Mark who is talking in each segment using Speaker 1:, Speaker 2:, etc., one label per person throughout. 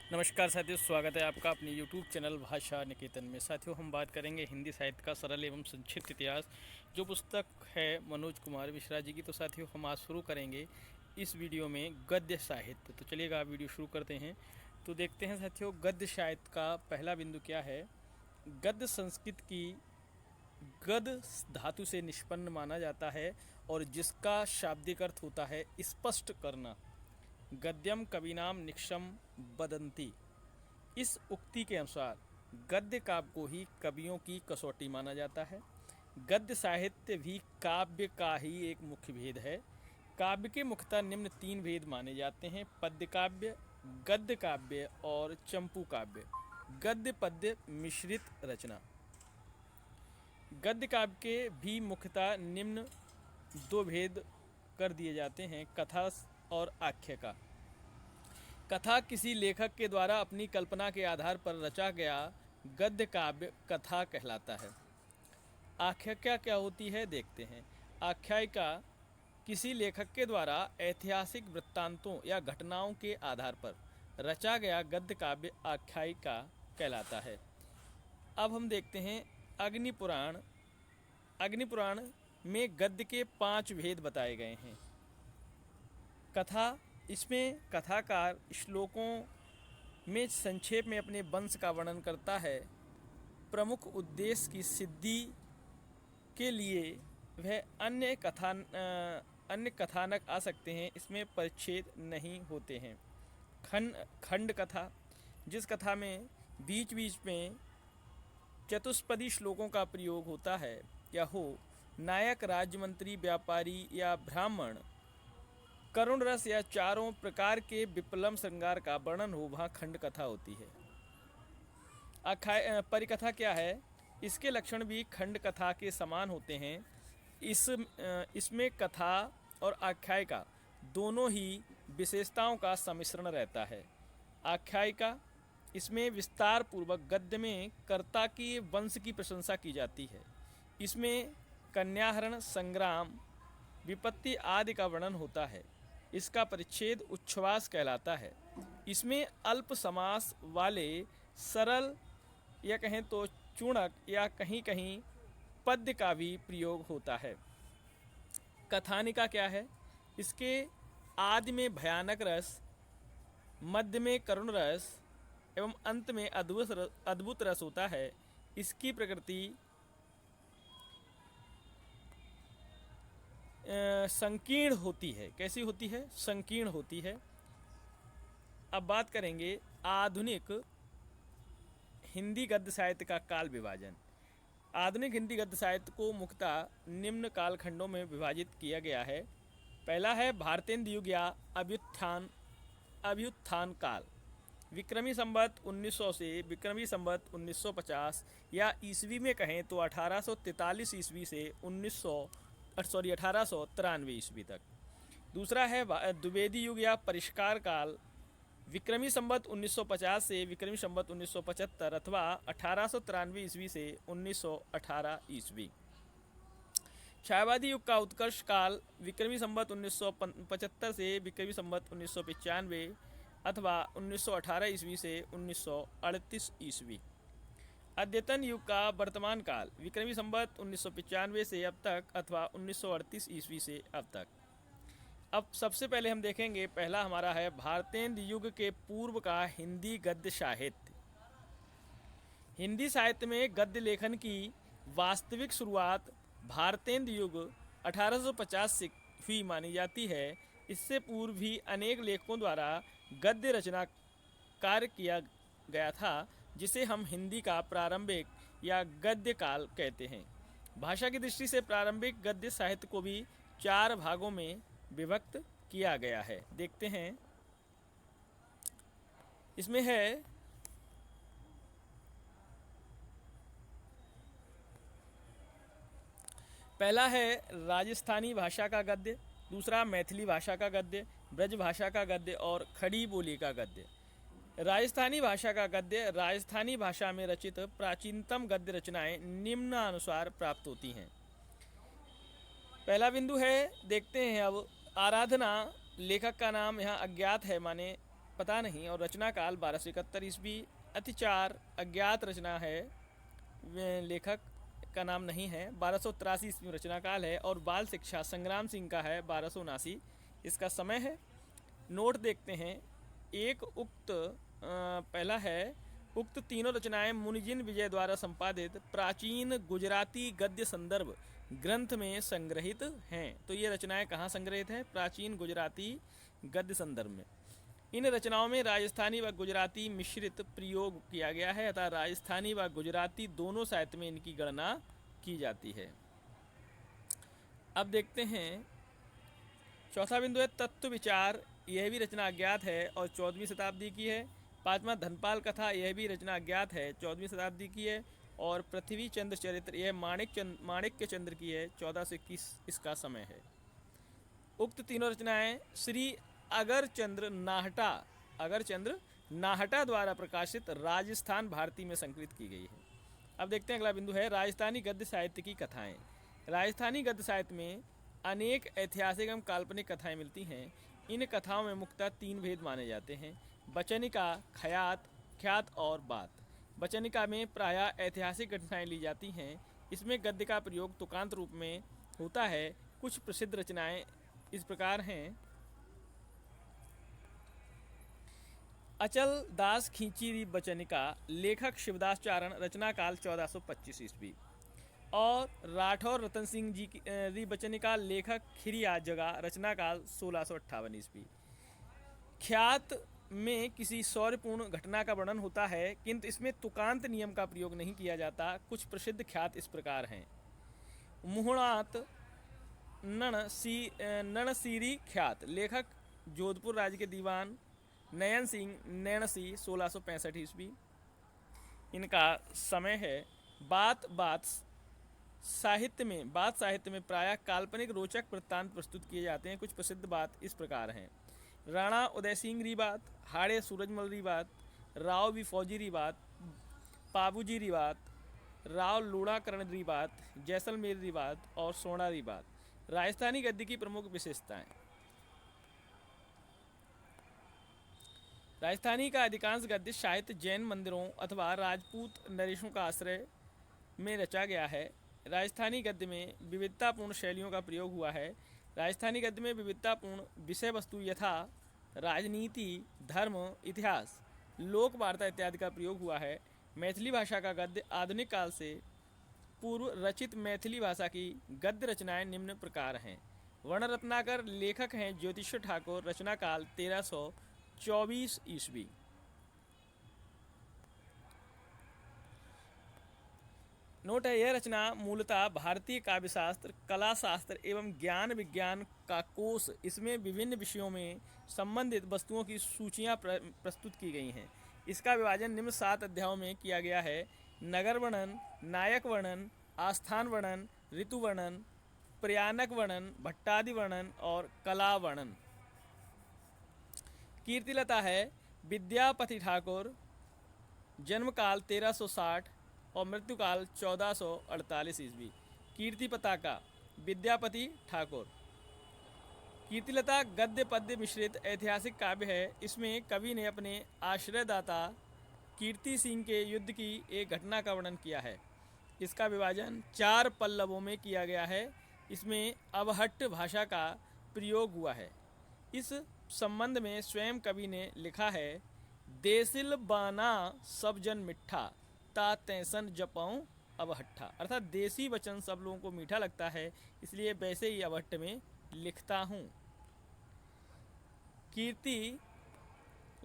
Speaker 1: नमस्कार साथियों, स्वागत है आपका अपने YouTube चैनल भाषा निकेतन में। साथियों, हम बात करेंगे हिंदी साहित्य का सरल एवं संक्षिप्त इतिहास, जो पुस्तक है मनोज कुमार मिश्रा जी की। तो साथियों, हम आज शुरू करेंगे इस वीडियो में गद्य साहित्य। तो चलिएगा, आप वीडियो शुरू करते हैं। तो देखते हैं साथियों, गद्य साहित्य का पहला बिंदु क्या है। गद्य संस्कृत की गद धातु से निष्पन्न माना जाता है और जिसका शाब्दिक अर्थ होता है स्पष्ट करना। गद्यम कविनाम निक्षम बदंती। इस उक्ति के अनुसार गद्य काव्य को ही कवियों की कसौटी माना जाता है। गद्य साहित्य भी काव्य का ही एक मुख्य भेद है। काव्य के मुख्यतः निम्न तीन भेद माने जाते हैं: पद्य काव्य, गद्य काव्य और चंपू काव्य। गद्य पद्य मिश्रित रचना। गद्य काव्य के भी मुख्यतः निम्न दो भेद कर दिए जाते हैं: कथा और आख्यायिका। कथा किसी लेखक के द्वारा अपनी कल्पना के आधार पर रचा गया गद्य काव्य कथा कहलाता है। आख्यायिका क्या होती है, देखते हैं। आख्यायिका किसी लेखक के द्वारा ऐतिहासिक वृत्तांतों या घटनाओं के आधार पर रचा गया गद्य काव्य आख्यायिका कहलाता है। अब हम देखते हैं अग्निपुराण। अग्निपुराण में गद्य के 5 भेद बताए गए हैं। कथा, इसमें कथाकार श्लोकों में संक्षेप में अपने वंश का वर्णन करता है। प्रमुख उद्देश्य की सिद्धि के लिए वह अन्य कथानक आ सकते हैं। इसमें परिच्छेद नहीं होते हैं। खंड कथा, जिस कथा में बीच बीच में चतुष्पदी श्लोकों का प्रयोग होता है या हो। नायक, राज्यमंत्री, व्यापारी या ब्राह्मण, करुण रस या चारों प्रकार के विप्लव श्रृंगार का वर्णन हो, वहाँ खंड कथा होती है। परिकथा क्या है, इसके लक्षण भी खंड कथा के समान होते हैं। इसमें कथा और आख्यायिका दोनों ही विशेषताओं का सम्मिश्रण रहता है। आख्यायिका, इसमें विस्तार पूर्वक गद्य में कर्ता की वंश की प्रशंसा की जाती है। इसमें कन्याहरण, संग्राम, विपत्ति आदि का वर्णन होता है। इसका परिच्छेद उच्छ्वास कहलाता है। इसमें अल्प समास वाले सरल या कहें तो चूणक या कहीं कहीं पद्य का भी प्रयोग होता है। कथानिका क्या है, इसके आदि में भयानक रस, मध्य में करुण रस एवं अंत में अद्भुत रस होता है। इसकी प्रकृति संकीर्ण होती है। कैसी होती है? संकीर्ण होती है। अब बात करेंगे आधुनिक हिंदी गद्य साहित्य का काल विभाजन। आधुनिक हिंदी गद्य साहित्य को मुख्यतः निम्न कालखंडों में विभाजित किया गया है। पहला है भारतेंद्र युग या अभ्युत्थान काल, विक्रमी संवत 1900 से विक्रमी संवत 1950, या ईस्वी में कहें तो 1843 ईस्वी से 1893 ईस्वी तक। दूसरा है द्विवेदी युग या परिष्कार काल, विक्रमी संवत 1950 से विक्रमी संवत 1975 अथवा 1893 ईस्वी से 1918 ईस्वी। छायावादी युग का उत्कर्ष काल, विक्रमी संवत 1975 से विक्रमी संवत 1995 अथवा 1918 ईस्वी से 1938 ईस्वी। अद्यतन युग का वर्तमान काल, विक्रमी संवत 1995 से अब तक अथवा 1938 ईस्वी से अब तक। अब सबसे पहले हम देखेंगे, पहला हमारा है भारतेंद्र युग के पूर्व का हिंदी गद्य साहित्य। हिंदी साहित्य में गद्य लेखन की वास्तविक शुरुआत भारतेंद्र युग 1850 से हुई मानी जाती है। इससे पूर्व भी अनेक लेखकों द्वारा गद्य रचना कार्य किया गया था, जिसे हम हिंदी का प्रारंभिक या गद्य काल कहते हैं। भाषा की दृष्टि से प्रारंभिक गद्य साहित्य को भी 4 भागों में विभक्त किया गया है। देखते हैं, इसमें है पहला है राजस्थानी भाषा का गद्य, दूसरा मैथिली भाषा का गद्य, ब्रज भाषा का गद्य और खड़ी बोली का गद्य। राजस्थानी भाषा का गद्य, राजस्थानी भाषा में रचित प्राचीनतम गद्य रचनाएं निम्नानुसार प्राप्त होती हैं। पहला बिंदु है, देखते हैं अब, आराधना। लेखक का नाम यहाँ अज्ञात है, माने पता नहीं, और रचना काल 1271 ईस्वी। अतिचार अज्ञात रचना है, लेखक का नाम नहीं है। 1283 ईस्वी में रचना काल है। और बाल शिक्षा संग्राम सिंह का है, 1279 इसका समय है। नोट देखते हैं। एक पहला है, उक्त तीनों रचनाएं मुनिजिन विजय द्वारा संपादित प्राचीन गुजराती गद्य संदर्भ ग्रंथ में संग्रहित हैं। तो ये रचनाएं कहाँ संग्रहित हैं? प्राचीन गुजराती गद्य संदर्भ में। इन रचनाओं में राजस्थानी व गुजराती मिश्रित प्रयोग किया गया है, अतः राजस्थानी व गुजराती दोनों साहित्य में इनकी गणना की जाती है। अब देखते हैं चौथा बिंदु है तत्व विचार। यह भी रचना अज्ञात है और 14वीं शताब्दी की है। पांचवा धनपाल कथा, यह भी रचना अज्ञात है, 14वीं शताब्दी की है। और पृथ्वी चंद्र चरित्र, यह माणिक्य चंद्र की है, 14 से 21 इसका समय है। उक्त तीनों रचनाएं श्री अगरचंद्र नाहटा द्वारा प्रकाशित राजस्थान भारती में संकलित की गई है। अब देखते हैं अगला बिंदु है राजस्थानी गद्य साहित्य की कथाएं। राजस्थानी गद्य साहित्य में अनेक ऐतिहासिक एवं काल्पनिक कथाएं मिलती हैं। इन कथाओं में मुख्यतः 3 भेद माने जाते हैं: वचनिका, ख्यात और बात। वचनिका में प्रायः ऐतिहासिक घटनाएं ली जाती हैं। इसमें गद्य का प्रयोग तुकांत रूप में होता है। कुछ प्रसिद्ध रचनाएं इस प्रकार हैं: अचल दास खींची री वचनिका, लेखक शिवदास चारण, रचना काल 1425 ईस्वी। और राठौर रतन सिंह जी की री वचनिका, लेखक खिरिया जगा, रचना काल 1658 ईस्वी। ख्यात में किसी शौर्यपूर्ण घटना का वर्णन होता है, किंतु इसमें तुकांत नियम का प्रयोग नहीं किया जाता। कुछ प्रसिद्ध ख्यात इस प्रकार हैं: मुहणात नणसीरी ख्यात, लेखक जोधपुर राज्य के दीवान नयन सिंह नैणसी, 1665 ईस्वी इनका समय है। बात साहित्य में प्रायः काल्पनिक रोचक वृत्तांत प्रस्तुत किए जाते हैं। कुछ प्रसिद्ध बात इस प्रकार हैं: राणा उदय सिंह री बात, हाड़े सूरजमल री बात, राव बी फौजी री बात, पाबूजी री बात, राव लूणाकरण री बात, जैसलमेर री बात और सोना री बात। राजस्थानी गद्य की प्रमुख विशेषताएं। राजस्थानी का अधिकांश गद्य साहित्य जैन मंदिरों अथवा राजपूत नरेशों का आश्रय में रचा गया है। राजस्थानी गद्य में विविधतापूर्ण शैलियों का प्रयोग हुआ है। राजस्थानी गद्य में विविधतापूर्ण विषय वस्तु यथा राजनीति, धर्म, इतिहास, लोक वार्ता इत्यादि का प्रयोग हुआ है। मैथिली भाषा का गद्य आधुनिक काल से पूर्व रचित मैथिली भाषा की गद्य रचनाएं निम्न प्रकार हैं: वर्ण रत्नाकर, लेखक हैं ज्योतिष ठाकुर, रचना काल 1324 ईस्वी। नोट है, यह रचना मूलतः भारतीय काव्यशास्त्र, कला शास्त्र एवं ज्ञान विज्ञान का कोश। इसमें विभिन्न विषयों में संबंधित वस्तुओं की सूचियां प्रस्तुत की गई हैं। इसका विभाजन निम्न 7 अध्यायों में किया गया है: नगर वर्णन, नायक वर्णन, आस्थान वर्णन, ऋतु वर्णन, प्रयाणक वर्णन, भट्टादि वर्णन और कला वर्णन। कीर्तिलता है विद्यापति ठाकुर, जन्मकाल 1360 और मृत्युकाल 1448 ईस्वी। कीर्ति पताका विद्यापति ठाकुर। कीर्तिलता गद्य पद्य मिश्रित ऐतिहासिक काव्य है। इसमें कवि ने अपने आश्रयदाता कीर्ति सिंह के युद्ध की एक घटना का वर्णन किया है। इसका विभाजन 4 पल्लवों में किया गया है। इसमें अवहट्ट भाषा का प्रयोग हुआ है। इस संबंध में स्वयं कवि ने लिखा है: देसिल बाना सब जन मिठा, ता तैसन जपाऊं अवहट्ठा। अर्थात देसी वचन सब लोगों को मीठा लगता है, इसलिए वैसे ही अवहट्ट में लिखता हूँ। कीर्ति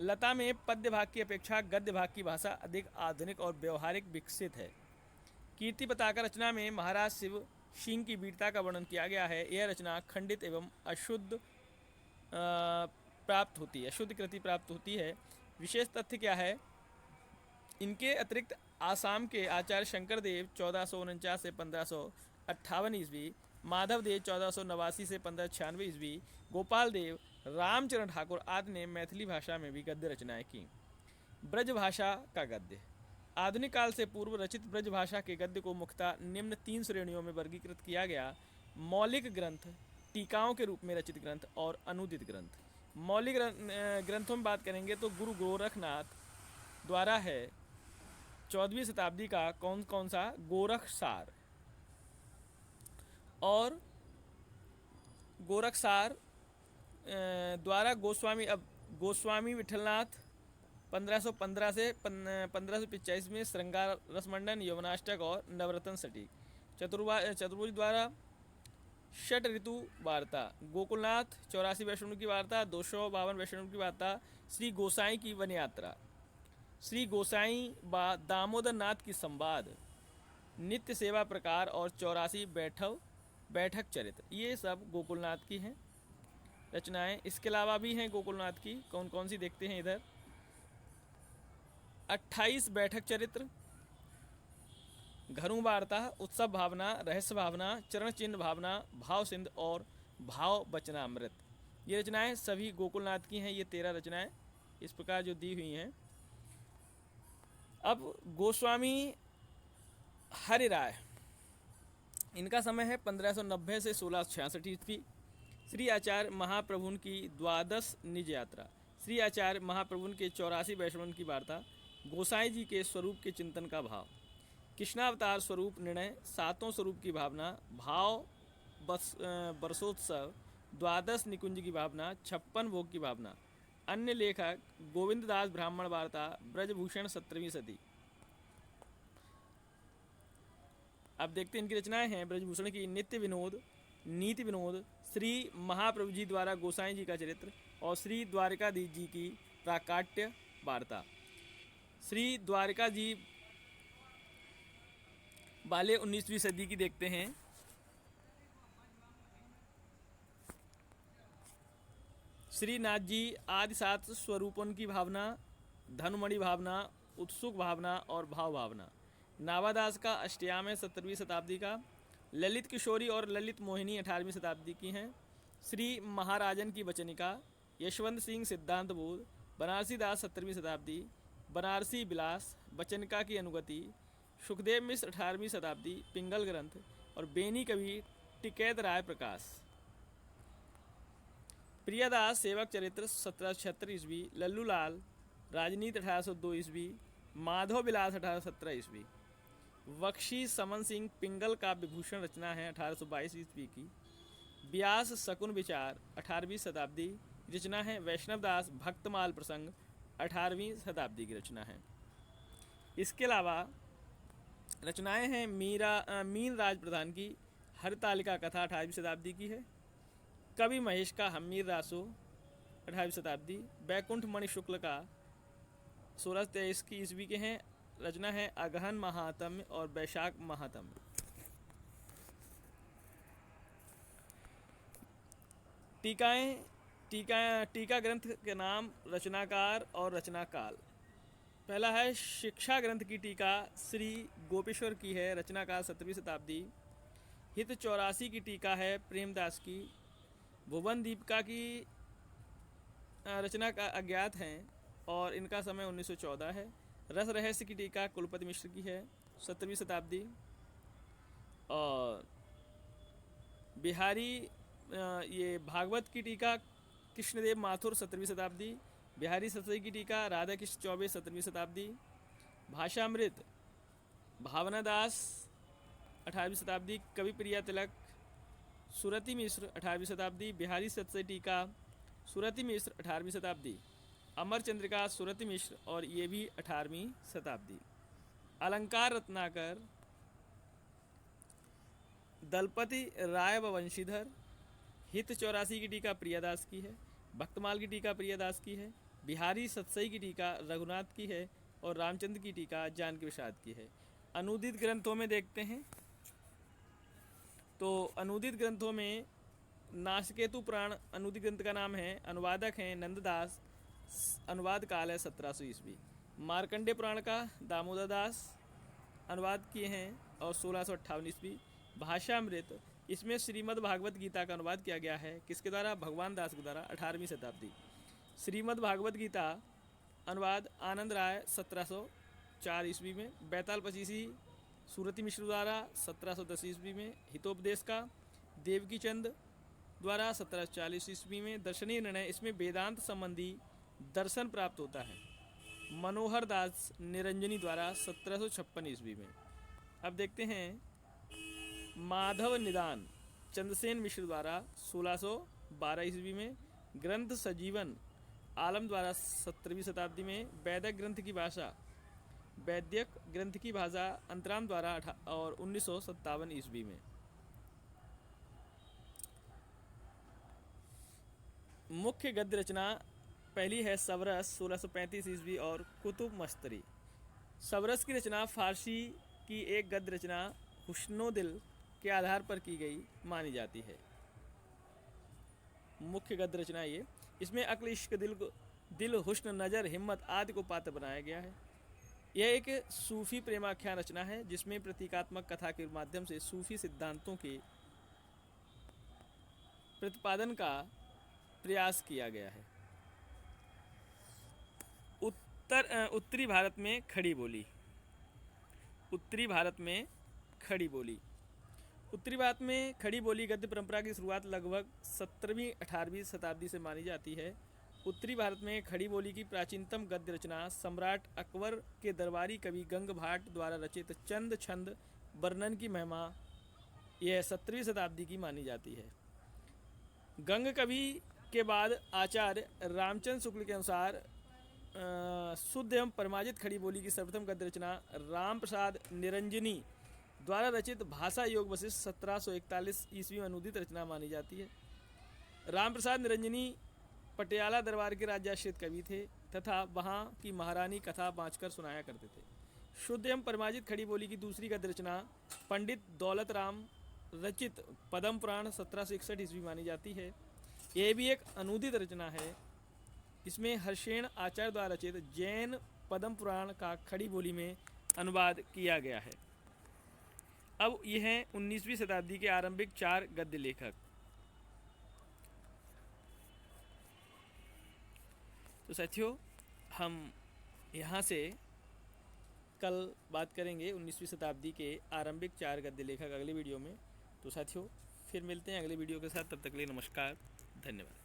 Speaker 1: लता में पद्य भाग की अपेक्षा गद्य भाग की भाषा अधिक आधुनिक और व्यवहारिक विकसित है। कीर्ति पताका रचना में महाराज शिव सिंह की वीरता का वर्णन किया गया है। यह रचना खंडित एवं अशुद्ध प्राप्त होती है, शुद्ध कृति प्राप्त होती है। विशेष तथ्य क्या है? इनके अतिरिक्त आसाम के आचार्य शंकर देव 1449 से 1558 ईस्वी, माधव देव 1489 से 1596 ईस्वी, गोपाल देव, रामचरण ठाकुर आदि ने मैथिली भाषा में भी गद्य रचनाएं की। ब्रज भाषा का गद्य। आधुनिक काल से पूर्व रचित ब्रज भाषा के गद्य को मुख्यतः निम्न 3 श्रेणियों में वर्गीकृत किया गया: मौलिक ग्रंथ, टीकाओं के रूप में रचित ग्रंथ और अनूदित ग्रंथ। मौलिक ग्रंथों में बात करेंगे तो गुरु गोरखनाथ द्वारा है 14वीं शताब्दी का कौन कौन सा गोरख सार, और गोरख सार द्वारा गोस्वामी विठलनाथ 1515 से 1545 में श्रृंगार रसमंडन, यवनाष्टक और नवरत्न सटीक। चतुर्भुज द्वारा षट ऋतु वार्ता, गोकुलनाथ 84 वैष्णव की वार्ता, 252 वैष्णव की वार्ता, श्री गोसाई की वन यात्रा, श्री गोसाई व दामोदर नाथ की संवाद, नित्य सेवा प्रकार और 84 बैठक चरित्र, ये सब गोकुलनाथ की हैं रचनाएं। इसके अलावा भी हैं गोकुलनाथ की, कौन कौन सी देखते हैं इधर। 28 बैठक चरित्र, घरों वार्ता, उत्सव भावना, रहस्य भावना, चरण चिन्ह भावना, भाव सिंध और भाव बचनामृत, ये रचनाएं सभी गोकुलनाथ की हैं। ये 13 रचनाएं इस प्रकार जो दी हुई हैं। अब गोस्वामी हरिराय, इनका समय है 1590 से 1666 ईस्वी। श्री आचार्य महाप्रभुन की द्वादश निज यात्रा, श्री आचार्य महाप्रभुन के 84 वैष्णवन की वार्ता, गोसाई जी के स्वरूप के चिंतन का भाव, कृष्णावतार स्वरूप निर्णय, सातों स्वरूप की भावना, भाव बरसोत्सव, द्वादश निकुंज की भावना, 56 भोग की भावना। अन्य लेखक गोविंद दास ब्राह्मण वार्ता, ब्रजभूषण 17वीं सदी। अब देखते हैं इनकी रचनाएं हैं। ब्रजभूषण की नित्य विनोद, नीति विनोद, श्री महाप्रभु जी द्वारा गोसाई जी का चरित्र और श्री द्वारिकाधीश जी की प्राकाट्य वार्ता। श्री द्वारिका जी वाले 19वीं सदी की देखते हैं। श्रीनाथ जी आदि 7 स्वरूपों की भावना, धनुमणि भावना, उत्सुक भावना और भाव भावना। नावादास का अष्टयाम है 17वीं शताब्दी का। ललित किशोरी और ललित मोहिनी 18वीं शताब्दी की हैं। श्री महाराजन की वचनिका, यशवंत सिंह सिद्धांत बोध, बनारसी दास 17वीं शताब्दी, बनारसी विलास, वचनिका की अनुगति, सुखदेव मिश्र 18वीं शताब्दी, पिंगल ग्रंथ और बेनी कवि टिकैत राय प्रकाश। प्रियदास सेवक चरित्र 1776 ईस्वी, लल्लू लाल राजनीति 1802 ईस्वी, माधव विलास 1817 ईस्वी। बख्शी समन सिंह पिंगल का विभूषण रचना है 1822 ईस्वी की। व्यास शकुन विचार 18वीं शताब्दी रचना है। वैष्णवदास भक्तमाल प्रसंग 18वीं शताब्दी की रचना है। इसके अलावा रचनाएं हैं मीन राज प्रधान की हरतालिका कथा 18वीं शताब्दी की है। कवि महेश का हमीर रासो 18वीं शताब्दी। बैकुंठ मणि शुक्ल का 1623 की ईस्वी के हैं। रचना है अगहन महात्म्य और वैशाख महात्म्य। टीका ग्रंथ के नाम, रचनाकार और रचनाकाल। पहला है शिक्षा ग्रंथ की टीका, श्री गोपेश्वर की है, रचनाकार 17वीं शताब्दी। हित 84 की टीका है प्रेमदास की। भुवन दीपिका की रचना का अज्ञात हैं और इनका समय 1914 है। रस रहस्य की टीका कुलपति मिश्र की है 17वीं शताब्दी। और बिहारी ये भागवत की टीका कृष्णदेव माथुर 17वीं शताब्दी। बिहारी सतई की टीका राधा कृष्ण चौबे 17वीं शताब्दी। भाषामृत भावनादास 18वीं शताब्दी। कवि प्रिया तिलक सुरति मिश्र 18वीं शताब्दी। बिहारी सतई टीका सुरति मिश्र 18वीं शताब्दी। अमर चंद्रिका सुरति मिश्र और ये भी 18वीं शताब्दी। अलंकार रत्नाकर दलपति राय व वंशीधर। हित 84 की टीका प्रियादास की है। भक्तमाल की टीका प्रियादास की है। बिहारी सतसई की टीका रघुनाथ की है और रामचंद्र की टीका जानकी प्रसाद की है। अनुदित ग्रंथों में देखते हैं तो अनुदित ग्रंथों में नासकेतु पुराण अनुदित ग्रंथ का नाम है। अनुवादक हैं नंददास। अनुवाद काल है 1700 ईस्वी। मार्कंडे पुराण का दामोदर दास अनुवाद किए हैं और 1658 ईस्वी। भाषामृत, इसमें श्रीमद् भागवत गीता का अनुवाद किया गया है। किसके द्वारा? भगवान दास के द्वारा 18वीं शताब्दी। श्रीमद् भागवत गीता अनुवाद आनंद राय 1704 ईस्वी में। बैताल पचीसी सूरती मिश्र द्वारा 1710 ईस्वी में। हितोपदेश का देवकी चंद द्वारा 1740 ईस्वी में। दर्शनीय निर्णय, इसमें वेदांत संबंधी दर्शन प्राप्त होता है। मनोहर दास निरंजनी द्वारा 1756 ईस्वी में। अब देखते हैं माधव निदान चंद्रसेन मिश्र द्वारा 1612 ईस्वी में। ग्रंथ सजीवन आलम द्वारा 17वीं शताब्दी में। वैदिक ग्रंथ की भाषा वैद्यक ग्रंथ की भाषा अंतराम द्वारा और 1957 ईस्वी में। मुख्य गद्य रचना पहली है सबरस 1635 ईस्वी और कुतुब मस्तरी। सबरस की रचना फारसी की एक गद्य रचना हुस्नो-दिल के आधार पर की गई मानी जाती है। मुख्य गद्य रचना ये, इसमें अक्ल, इश्क, दिल, हुस्न, नज़र, हिम्मत आदि को पात्र बनाया गया है। यह एक सूफी प्रेमाख्यान रचना है जिसमें प्रतीकात्मक कथा के माध्यम से सूफी सिद्धांतों के प्रतिपादन का प्रयास किया गया है। उत्तरी भारत में खड़ी बोली। उत्तरी भारत में खड़ी बोली। उत्तरी भारत में खड़ी बोली गद्य परंपरा की शुरुआत लगभग 17वीं-18वीं शताब्दी से मानी जाती है। उत्तरी भारत में खड़ी बोली की प्राचीनतम गद्य रचना सम्राट अकबर के दरबारी कवि गंग भाट द्वारा रचित चंद छंद वर्णन की महिमा, यह 17वीं शताब्दी की मानी जाती है। गंग कवि के बाद आचार्य रामचंद्र शुक्ल के अनुसार शुद्ध एवं परमाजित खड़ी बोली की सर्वप्रथम गद्य रचना राम प्रसाद निरंजनी द्वारा रचित भाषा योग वशिष्ठ 1741 ईस्वी में अनुदित रचना मानी जाती है। राम प्रसाद निरंजनी पटियाला दरबार के राज्याश्रित कवि थे तथा वहाँ की महारानी कथा बाँचकर सुनाया करते थे। शुद्ध एवं परमाजित खड़ी बोली की दूसरी गद्य रचना पंडित दौलत राम रचित पद्म पुराण 1761 ईस्वी मानी जाती है। यह भी एक अनुदित रचना है। इसमें हर्षेण आचार्य द्वारा रचित जैन पद्म पुराण का खड़ी बोली में अनुवाद किया गया है। अब यह हैं 19वीं शताब्दी के आरंभिक 4 गद्य लेखक। तो साथियों, हम यहाँ से कल बात करेंगे 19वीं शताब्दी के आरंभिक 4 गद्य लेखक अगले वीडियो में। तो साथियों, फिर मिलते हैं अगले वीडियो के साथ। तब तक के लिए नमस्कार, धन्यवाद।